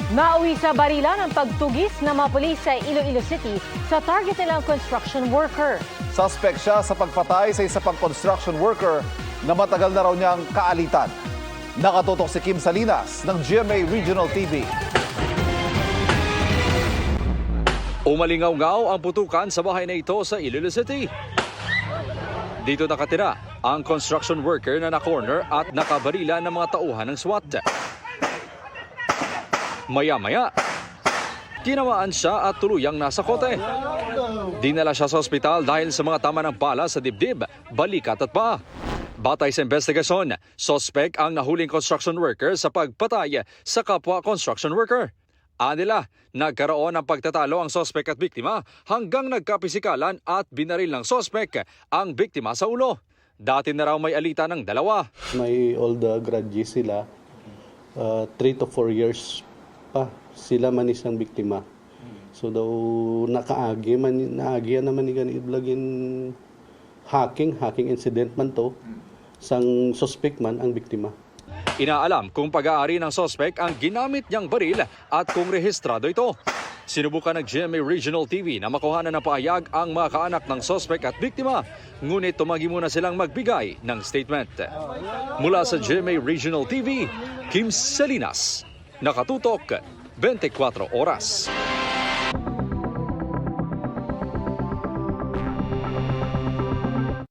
Nauwi sa barila ng pagtugis ng mga pulis sa Iloilo City sa target nilang construction worker. Suspect siya sa pagpatay sa isa pang construction worker na matagal na raw niyang kaalitan. Nakatutok si Kim Salinas ng GMA Regional TV. Umalingaw-ngaw ang putukan sa bahay na ito sa Iloilo City. Dito nakatira ang construction worker na na-corner at nakabarila ng mga tauhan ng SWAT. Maya-maya, tinawaan siya at tuluyang nasa kote. Dinala siya sa ospital dahil sa mga tama ng bala sa dibdib, balikat at paa. Batay sa investigasyon, suspect ang nahuling construction worker sa pagpatay sa kapwa construction worker. Anila, nagkaroon ng pagtatalo ang suspect at biktima hanggang nagkapisikalan at binaril ng suspect ang biktima sa ulo. Dati na raw may alitan ng dalawa. May old grudges sila, 3 to 4 years pa sila man isang biktima. So daw naagi naman ni ganit blagin hacking incident man to sang suspect man ang biktima. Inaalam kung pag-aari ng suspect ang ginamit niyang baril at kung rehistrado ito. Sinubukan ng GMA Regional TV na makuhanan ng paayag ang mga kaanak ng suspect at biktima, ngunit tumagi muna silang magbigay ng statement. Mula sa GMA Regional TV, Kim Salinas, nakatutok 24 oras.